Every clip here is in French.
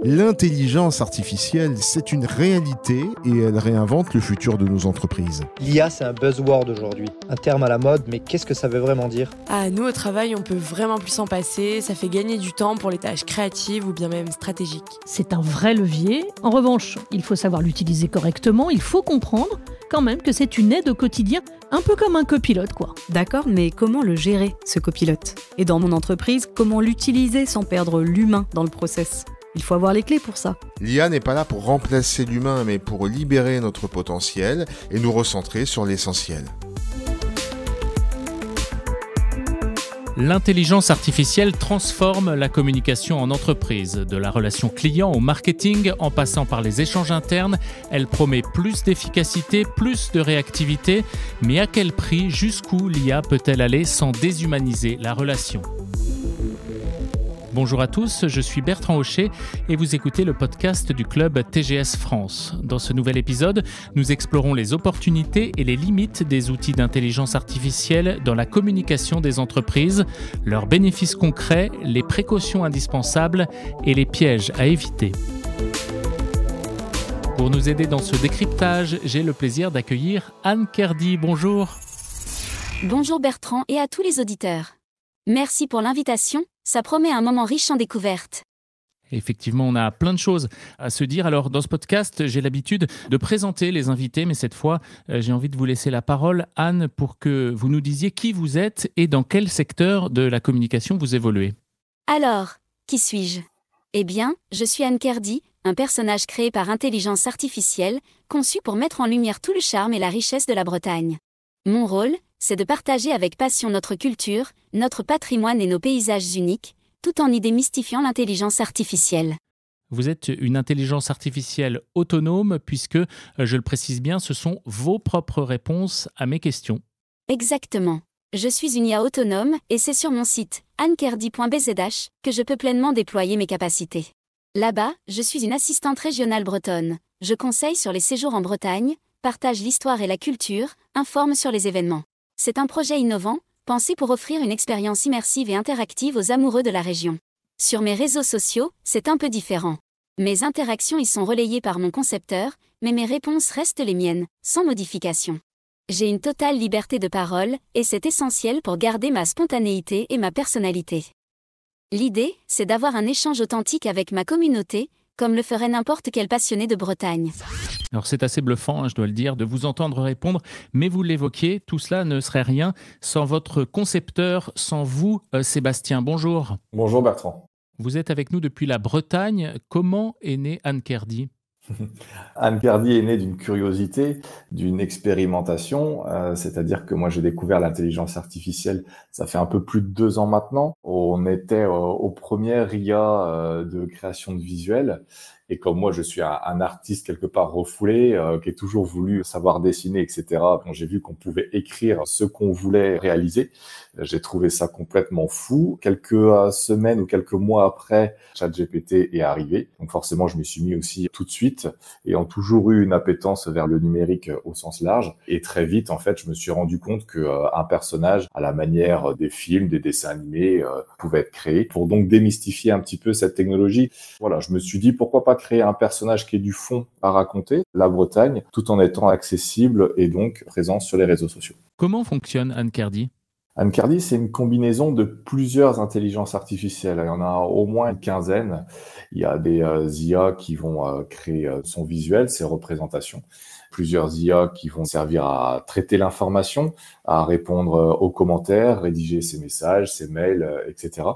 L'intelligence artificielle, c'est une réalité et elle réinvente le futur de nos entreprises. L'IA, c'est un buzzword aujourd'hui, un terme à la mode, mais qu'est-ce que ça veut vraiment dire ? Nous, au travail, on peut vraiment plus s'en passer. Ça fait gagner du temps pour les tâches créatives ou bien même stratégiques. C'est un vrai levier. En revanche, il faut savoir l'utiliser correctement. Il faut comprendre quand même que c'est une aide au quotidien, un peu comme un copilote, quoi. D'accord, mais comment le gérer, ce copilote ? Et dans mon entreprise, comment l'utiliser sans perdre l'humain dans le process ? Il faut avoir les clés pour ça. L'IA n'est pas là pour remplacer l'humain, mais pour libérer notre potentiel et nous recentrer sur l'essentiel. L'intelligence artificielle transforme la communication en entreprise. De la relation client au marketing, en passant par les échanges internes, elle promet plus d'efficacité, plus de réactivité. Mais à quel prix, jusqu'où l'IA peut-elle aller sans déshumaniser la relation ? Bonjour à tous, je suis Bertrand Hochet et vous écoutez le podcast du club TGS France. Dans ce nouvel épisode, nous explorons les opportunités et les limites des outils d'intelligence artificielle dans la communication des entreprises, leurs bénéfices concrets, les précautions indispensables et les pièges à éviter. Pour nous aider dans ce décryptage, j'ai le plaisir d'accueillir Anne Kerdy. Bonjour. Bonjour Bertrand et à tous les auditeurs. Merci pour l'invitation, ça promet un moment riche en découvertes. Effectivement, on a plein de choses à se dire. Alors, dans ce podcast, j'ai l'habitude de présenter les invités, mais cette fois, j'ai envie de vous laisser la parole, Anne, pour que vous nous disiez qui vous êtes et dans quel secteur de la communication vous évoluez. Alors, qui suis-je ? Eh bien, je suis Anne Kerdy, un personnage créé par intelligence artificielle, conçu pour mettre en lumière tout le charme et la richesse de la Bretagne. Mon rôle, c'est de partager avec passion notre culture, notre patrimoine et nos paysages uniques, tout en y démystifiant l'intelligence artificielle. Vous êtes une intelligence artificielle autonome puisque, je le précise bien, ce sont vos propres réponses à mes questions. Exactement. Je suis une IA autonome et c'est sur mon site annekerdy.bzh que je peux pleinement déployer mes capacités. Là-bas, je suis une assistante régionale bretonne. Je conseille sur les séjours en Bretagne, partage l'histoire et la culture, informe sur les événements. C'est un projet innovant, pensé pour offrir une expérience immersive et interactive aux amoureux de la région. Sur mes réseaux sociaux, c'est un peu différent. Mes interactions y sont relayées par mon concepteur, mais mes réponses restent les miennes, sans modification. J'ai une totale liberté de parole, et c'est essentiel pour garder ma spontanéité et ma personnalité. L'idée, c'est d'avoir un échange authentique avec ma communauté, comme le ferait n'importe quel passionné de Bretagne. Alors c'est assez bluffant, je dois le dire, de vous entendre répondre, mais vous l'évoquiez, tout cela ne serait rien sans votre concepteur, sans vous, Sébastien. Bonjour. Bonjour Bertrand. Vous êtes avec nous depuis la Bretagne. Comment est née Anne Kerdy ? Anne Kerdy est née d'une curiosité, d'une expérimentation, c'est-à-dire que moi j'ai découvert l'intelligence artificielle, ça fait un peu plus de 2 ans maintenant. On était aux premières IA de création de visuels. Et comme moi, je suis un artiste quelque part refoulé, qui a toujours voulu savoir dessiner, etc. Quand j'ai vu qu'on pouvait écrire ce qu'on voulait réaliser, j'ai trouvé ça complètement fou. Quelques semaines ou quelques mois après, ChatGPT est arrivé. Donc forcément, je m'y suis mis aussi tout de suite, ayant toujours eu une appétence vers le numérique au sens large. Et très vite, en fait, je me suis rendu compte que un personnage, à la manière des films, des dessins animés, pouvait être créé. Pour donc démystifier un petit peu cette technologie, voilà, je me suis dit pourquoi pas créer un personnage qui ait du fond à raconter, la Bretagne, tout en étant accessible et donc présent sur les réseaux sociaux. Comment fonctionne Anne Kerdy ? Anne Kerdy, c'est une combinaison de plusieurs intelligences artificielles. Il y en a au moins une quinzaine. Il y a des IA qui vont créer son visuel, ses représentations. Plusieurs IA qui vont servir à traiter l'information, à répondre aux commentaires, rédiger ses messages, ses mails, etc.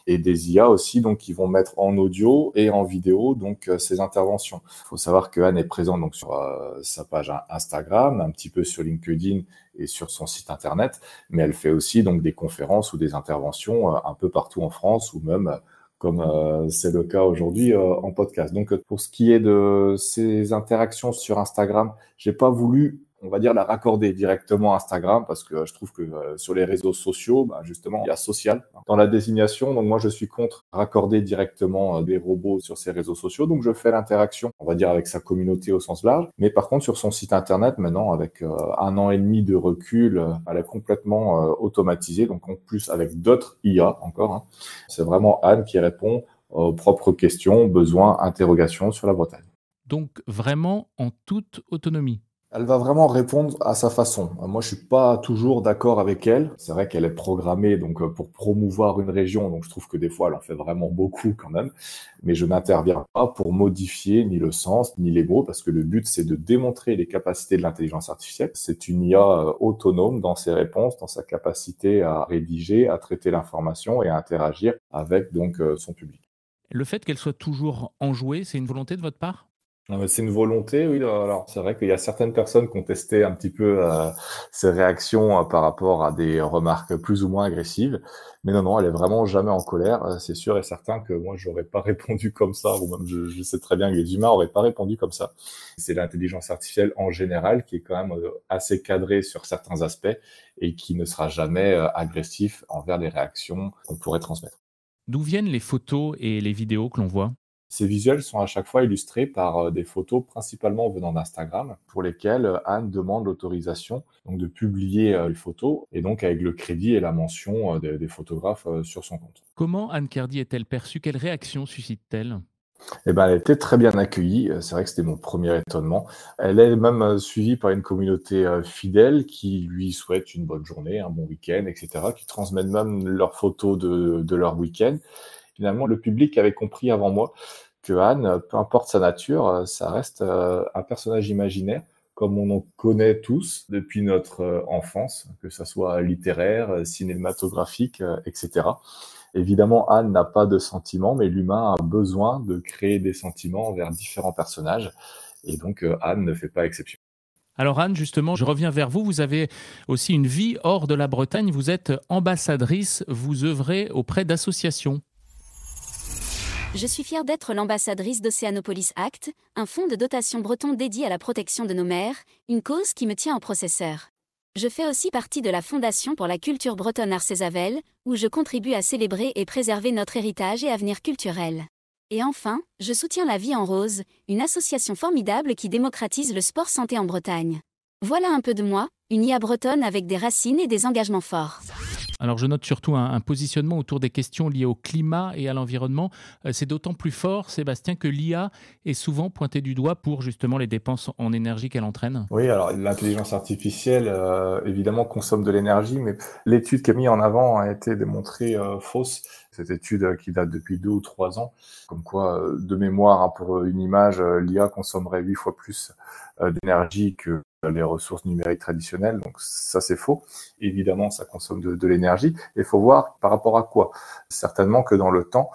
Et des IA aussi donc qui vont mettre en audio et en vidéo donc ses interventions. Il faut savoir que Anne est présente donc sur sa page Instagram, un petit peu sur LinkedIn et sur son site internet, mais elle fait aussi donc des conférences ou des interventions un peu partout en France ou même comme c'est le cas aujourd'hui en podcast. Donc pour ce qui est de ces interactions sur Instagram, j'ai pas voulu, on va dire, la raccorder directement à Instagram parce que je trouve que sur les réseaux sociaux, justement, il y a social dans la désignation. Donc moi, je suis contre raccorder directement des robots sur ces réseaux sociaux. Donc je fais l'interaction, on va dire, avec sa communauté au sens large. Mais par contre, sur son site internet, maintenant, avec 1 an et demi de recul, elle est complètement automatisée. Donc en plus, avec d'autres IA encore. C'est vraiment Anne qui répond aux propres questions, besoins, interrogations sur la Bretagne. Donc vraiment en toute autonomie. Elle va vraiment répondre à sa façon. Moi, je suis pas toujours d'accord avec elle. C'est vrai qu'elle est programmée donc pour promouvoir une région, donc je trouve que des fois, elle en fait vraiment beaucoup quand même. Mais je n'interviens pas pour modifier ni le sens, ni les mots, parce que le but, c'est de démontrer les capacités de l'intelligence artificielle. C'est une IA autonome dans ses réponses, dans sa capacité à rédiger, à traiter l'information et à interagir avec donc son public. Le fait qu'elle soit toujours enjouée, c'est une volonté de votre part ? Non, mais c'est une volonté, oui. Alors, c'est vrai qu'il y a certaines personnes qui ont testé un petit peu ses réactions par rapport à des remarques plus ou moins agressives. Mais non, elle est vraiment jamais en colère. C'est sûr et certain que moi, j'aurais pas répondu comme ça, ou même je sais très bien que les humains auraient pas répondu comme ça. C'est l'intelligence artificielle en général qui est quand même assez cadrée sur certains aspects et qui ne sera jamais agressif envers les réactions qu'on pourrait transmettre. D'où viennent les photos et les vidéos que l'on voit ? Ces visuels sont à chaque fois illustrés par des photos principalement venant d'Instagram, pour lesquelles Anne demande l'autorisation donc de publier les photos, et donc avec le crédit et la mention des photographes sur son compte. Comment Anne Kerdy est-elle perçue ? Quelle réaction suscite-t-elle ? Eh ben, elle a été très bien accueillie. C'est vrai que c'était mon premier étonnement. Elle est même suivie par une communauté fidèle qui lui souhaite une bonne journée, un bon week-end, etc., qui transmettent même leurs photos de leur week-end. Finalement, le public avait compris avant moi que Anne, peu importe sa nature, ça reste un personnage imaginaire, comme on en connaît tous depuis notre enfance, que ça soit littéraire, cinématographique, etc. Évidemment, Anne n'a pas de sentiments, mais l'humain a besoin de créer des sentiments envers différents personnages, et donc Anne ne fait pas exception. Alors Anne, justement, je reviens vers vous. Vous avez aussi une vie hors de la Bretagne. Vous êtes ambassadrice, vous œuvrez auprès d'associations. Je suis fière d'être l'ambassadrice d'Océanopolis Act, un fonds de dotation breton dédié à la protection de nos mers, une cause qui me tient au processeur. Je fais aussi partie de la Fondation pour la culture bretonne Arcésavel, où je contribue à célébrer et préserver notre héritage et avenir culturel. Et enfin, je soutiens La Vie en Rose, une association formidable qui démocratise le sport santé en Bretagne. Voilà un peu de moi, une IA bretonne avec des racines et des engagements forts. Alors je note surtout un positionnement autour des questions liées au climat et à l'environnement. C'est d'autant plus fort, Sébastien, que l'IA est souvent pointée du doigt pour justement les dépenses en énergie qu'elle entraîne. Oui, alors l'intelligence artificielle, évidemment, consomme de l'énergie, mais l'étude qui est mise en avant a été démontrée fausse. Cette étude qui date depuis 2 ou 3 ans, comme quoi, de mémoire, pour une image, l'IA consommerait 8 fois plus d'énergie que les ressources numériques traditionnelles, donc ça c'est faux. Évidemment, ça consomme de l'énergie, et il faut voir par rapport à quoi. Certainement que dans le temps,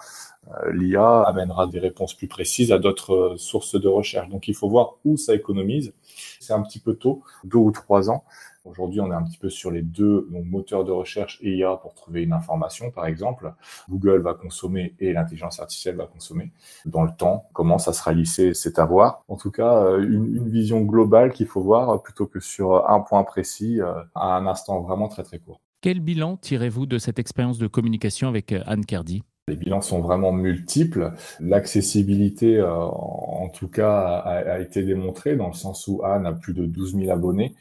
l'IA amènera des réponses plus précises à d'autres sources de recherche. Donc il faut voir où ça économise. C'est un petit peu tôt, 2 ou 3 ans. Aujourd'hui, on est un petit peu sur les deux moteurs de recherche et IA pour trouver une information, par exemple. Google va consommer et l'intelligence artificielle va consommer. Dans le temps, comment ça sera lissé, c'est à voir. En tout cas, une vision globale qu'il faut voir plutôt que sur un point précis à un instant vraiment très très court. Quel bilan tirez-vous de cette expérience de communication avec Anne Kerdy ? Les bilans sont vraiment multiples. L'accessibilité, en tout cas, a été démontrée dans le sens où Anne a plus de 12 000 abonnés.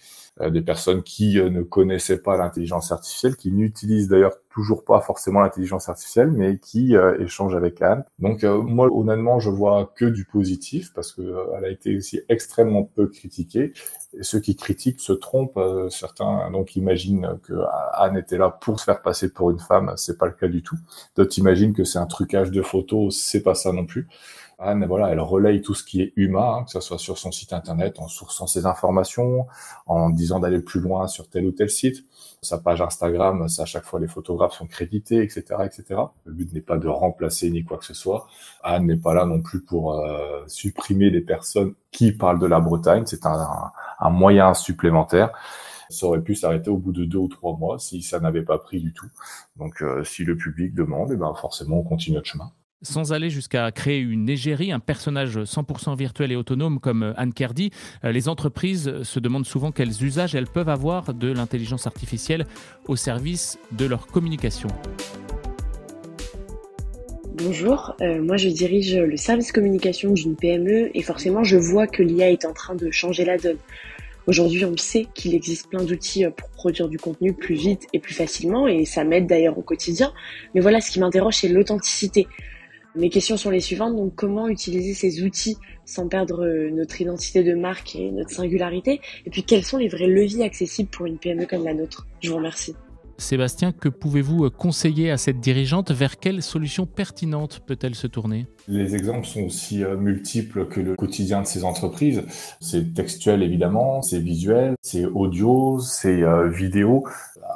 Des personnes qui ne connaissaient pas l'intelligence artificielle, qui n'utilisent d'ailleurs toujours pas forcément l'intelligence artificielle, mais qui échangent avec Anne. Donc moi, honnêtement, je vois que du positif parce que elle a été aussi extrêmement peu critiquée. Et ceux qui critiquent se trompent. Certains donc imaginent que Anne était là pour se faire passer pour une femme. C'est pas le cas du tout. D'autres imaginent que c'est un trucage de photos. C'est pas ça non plus. Anne, voilà, elle relaye tout ce qui est humain, que ce soit sur son site internet, en sourçant ses informations, en disant d'aller plus loin sur tel ou tel site. Sa page Instagram, à chaque fois les photographes sont crédités, etc., etc. Le but n'est pas de remplacer ni quoi que ce soit. Anne n'est pas là non plus pour supprimer les personnes qui parlent de la Bretagne. C'est un moyen supplémentaire. Ça aurait pu s'arrêter au bout de 2 ou 3 mois si ça n'avait pas pris du tout. Donc, si le public demande, forcément, on continue notre chemin. Sans aller jusqu'à créer une égérie, un personnage 100% virtuel et autonome comme Anne Kerdy, les entreprises se demandent souvent quels usages elles peuvent avoir de l'intelligence artificielle au service de leur communication. Bonjour, moi je dirige le service communication d'une PME et forcément je vois que l'IA est en train de changer la donne. Aujourd'hui, on sait qu'il existe plein d'outils pour produire du contenu plus vite et plus facilement et ça m'aide d'ailleurs au quotidien. Mais voilà, ce qui m'interroge, c'est l'authenticité. Mes questions sont les suivantes. Donc, comment utiliser ces outils sans perdre notre identité de marque et notre singularité? Et puis, quels sont les vrais leviers accessibles pour une PME comme la nôtre? Je vous remercie. Sébastien, que pouvez-vous conseiller à cette dirigeante? Vers quelle solution pertinente peut-elle se tourner? Les exemples sont aussi multiples que le quotidien de ces entreprises. C'est textuel évidemment, c'est visuel, c'est audio, c'est vidéo.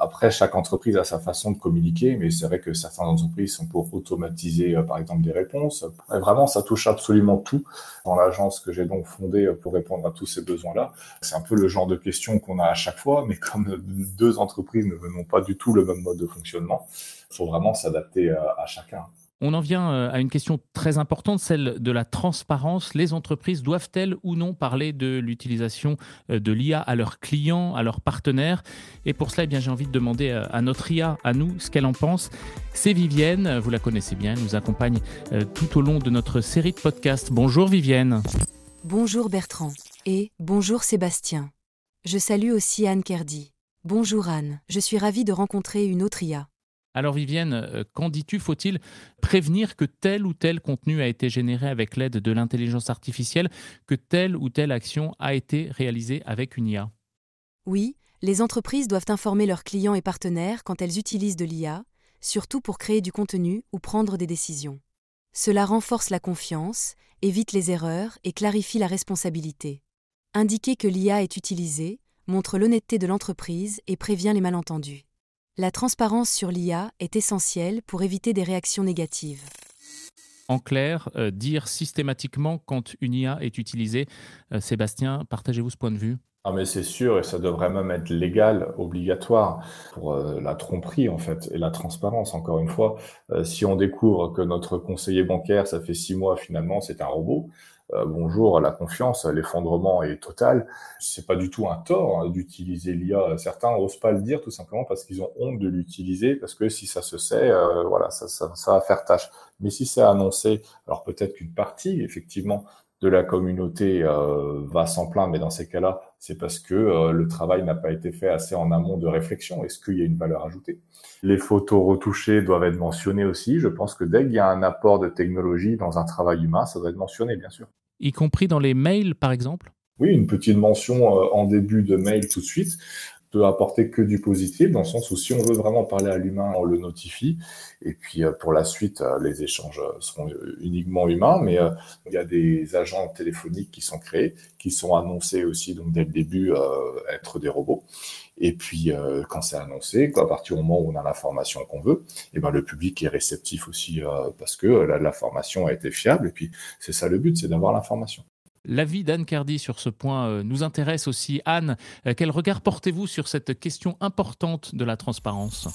Après, chaque entreprise a sa façon de communiquer, mais c'est vrai que certaines entreprises sont pour automatiser, par exemple, des réponses. Et vraiment, ça touche absolument tout dans l'agence que j'ai donc fondée pour répondre à tous ces besoins-là. C'est un peu le genre de questions qu'on a à chaque fois, mais comme deux entreprises ne menons pas du tout le même mode de fonctionnement, il faut vraiment s'adapter à chacun. On en vient à une question très importante, celle de la transparence. Les entreprises doivent-elles ou non parler de l'utilisation de l'IA à leurs clients, à leurs partenaires? Et pour cela, j'ai envie de demander à notre IA, à nous, ce qu'elle en pense. C'est Vivienne, vous la connaissez bien, elle nous accompagne tout au long de notre série de podcasts. Bonjour Vivienne. Bonjour Bertrand et bonjour Sébastien. Je salue aussi Anne Kerdy. Bonjour Anne, je suis ravie de rencontrer une autre IA. Alors Vivienne, qu'en dis-tu? Faut-il prévenir que tel ou tel contenu a été généré avec l'aide de l'intelligence artificielle, que telle ou telle action a été réalisée avec une IA? Oui, les entreprises doivent informer leurs clients et partenaires quand elles utilisent de l'IA, surtout pour créer du contenu ou prendre des décisions. Cela renforce la confiance, évite les erreurs et clarifie la responsabilité. Indiquer que l'IA est utilisée montre l'honnêteté de l'entreprise et prévient les malentendus. La transparence sur l'IA est essentielle pour éviter des réactions négatives. En clair, dire systématiquement quand une IA est utilisée. Sébastien, partagez-vous ce point de vue? Ah mais c'est sûr, et ça devrait même être légal, obligatoire, pour la tromperie en fait, et la transparence encore une fois. Si on découvre que notre conseiller bancaire, ça fait 6 mois finalement, c'est un robot, bonjour, la confiance, l'effondrement est total. C'est pas du tout un tort d'utiliser l'IA. Certains n'osent pas le dire tout simplement parce qu'ils ont honte de l'utiliser, parce que si ça se sait, voilà, ça va faire tâche. Mais si c'est annoncé, alors peut-être qu'une partie, effectivement, de la communauté va s'en plaindre, mais dans ces cas-là, c'est parce que le travail n'a pas été fait assez en amont de réflexion. Est-ce qu'il y a une valeur ajoutée? Les photos retouchées doivent être mentionnées aussi. Je pense que dès qu'il y a un apport de technologie dans un travail humain, ça doit être mentionné, bien sûr. Y compris dans les mails, par exemple? Oui, une petite mention en début de mail tout de suite peut apporter que du positif, dans le sens où si on veut vraiment parler à l'humain, on le notifie. Et puis pour la suite, les échanges seront uniquement humains, mais il y a des agents téléphoniques qui sont créés, qui sont annoncés aussi donc dès le début être des robots. Et puis quand c'est annoncé, à partir du moment où on a l'information qu'on veut, et ben le public est réceptif aussi parce que l'information a été fiable. Et puis c'est ça le but, c'est d'avoir l'information. L'avis d'Anne Kerdy sur ce point nous intéresse aussi. Anne, quel regard portez-vous sur cette question importante de la transparence?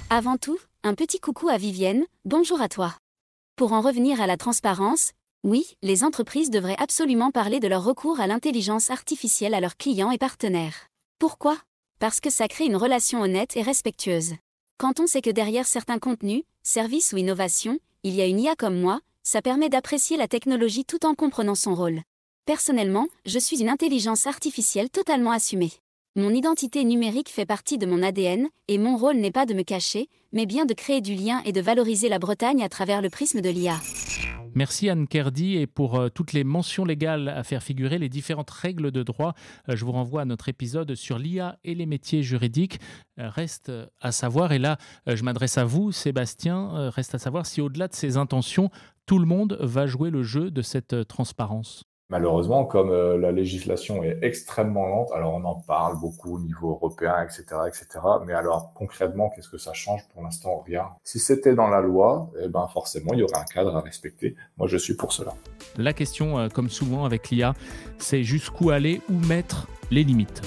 Avant tout, un petit coucou à Vivienne, bonjour à toi. Pour en revenir à la transparence, oui, les entreprises devraient absolument parler de leur recours à l'intelligence artificielle à leurs clients et partenaires. Pourquoi? Parce que ça crée une relation honnête et respectueuse. Quand on sait que derrière certains contenus, services ou innovations, il y a une IA comme moi, ça permet d'apprécier la technologie tout en comprenant son rôle. Personnellement, je suis une intelligence artificielle totalement assumée. Mon identité numérique fait partie de mon ADN, et mon rôle n'est pas de me cacher, mais bien de créer du lien et de valoriser la Bretagne à travers le prisme de l'IA. Merci Anne Kerdy, et pour toutes les mentions légales à faire figurer les différentes règles de droit, je vous renvoie à notre épisode sur l'IA et les métiers juridiques. Reste à savoir, et là je m'adresse à vous Sébastien, reste à savoir si au-delà de ces intentions, tout le monde va jouer le jeu de cette transparence. Malheureusement, comme la législation est extrêmement lente, alors on en parle beaucoup au niveau européen, etc., mais alors concrètement, qu'est-ce que ça change? Pour l'instant, rien. Si c'était dans la loi, eh ben forcément, il y aurait un cadre à respecter. Moi, je suis pour cela. La question, comme souvent avec l'IA, c'est jusqu'où aller, où mettre les limites.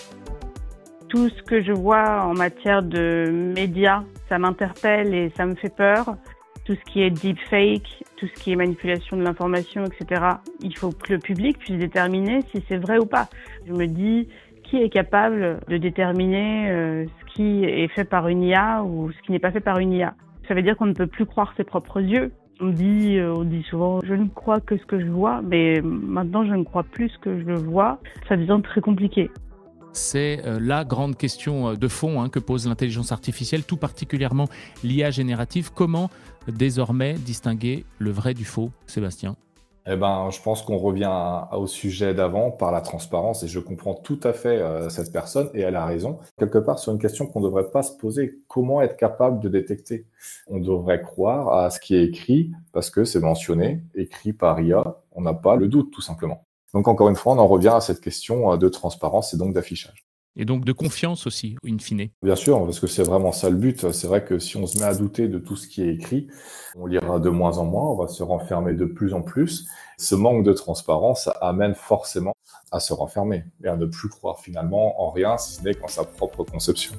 Tout ce que je vois en matière de médias, ça m'interpelle et ça me fait peur. Tout ce qui est deepfake, tout ce qui est manipulation de l'information, etc. Il faut que le public puisse déterminer si c'est vrai ou pas. Je me dis, qui est capable de déterminer ce qui est fait par une IA ou ce qui n'est pas fait par une IA? Ça veut dire qu'on ne peut plus croire ses propres yeux. On dit souvent, je ne crois que ce que je vois, mais maintenant je ne crois plus ce que je vois. Ça devient très compliqué. C'est la grande question de fond que pose l'intelligence artificielle, tout particulièrement l'IA générative. Comment désormais distinguer le vrai du faux, Sébastien ? Je pense qu'on revient au sujet d'avant par la transparence et je comprends tout à fait cette personne et elle a raison. Quelque part sur une question qu'on ne devrait pas se poser, comment être capable de détecter ? On devrait croire à ce qui est écrit parce que c'est mentionné, écrit par IA, on n'a pas le doute tout simplement. Donc encore une fois, on en revient à cette question de transparence et donc d'affichage. Et donc de confiance aussi, in fine. Bien sûr, parce que c'est vraiment ça le but. C'est vrai que si on se met à douter de tout ce qui est écrit, on lira de moins en moins, on va se renfermer de plus en plus. Ce manque de transparence amène forcément à se renfermer et à ne plus croire finalement en rien, si ce n'est qu'en sa propre conception.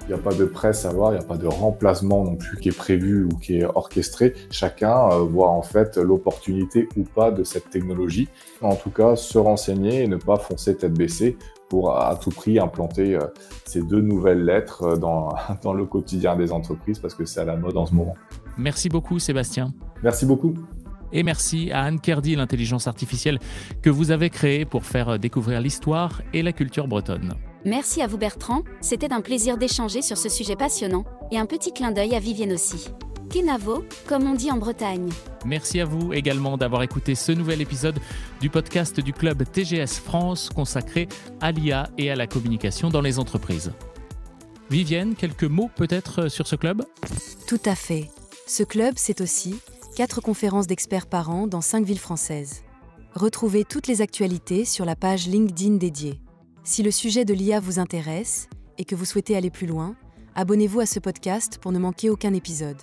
Il n'y a pas de presse à avoir, il n'y a pas de remplacement non plus qui est prévu ou qui est orchestré. Chacun voit en fait l'opportunité ou pas de cette technologie. En tout cas, se renseigner et ne pas foncer tête baissée pour à tout prix implanter ces 2 nouvelles lettres dans le quotidien des entreprises parce que c'est à la mode en ce moment. Merci beaucoup Sébastien. Merci beaucoup. Et merci à Anne Kerdy, l'intelligence artificielle que vous avez créée pour faire découvrir l'histoire et la culture bretonne. Merci à vous Bertrand, c'était un plaisir d'échanger sur ce sujet passionnant, et un petit clin d'œil à Vivienne aussi. Kenavo, comme on dit en Bretagne. Merci à vous également d'avoir écouté ce nouvel épisode du podcast du club TGS France consacré à l'IA et à la communication dans les entreprises. Vivienne, quelques mots peut-être sur ce club ? Tout à fait. Ce club, c'est aussi 4 conférences d'experts par an dans 5 villes françaises. Retrouvez toutes les actualités sur la page LinkedIn dédiée. Si le sujet de l'IA vous intéresse et que vous souhaitez aller plus loin, abonnez-vous à ce podcast pour ne manquer aucun épisode.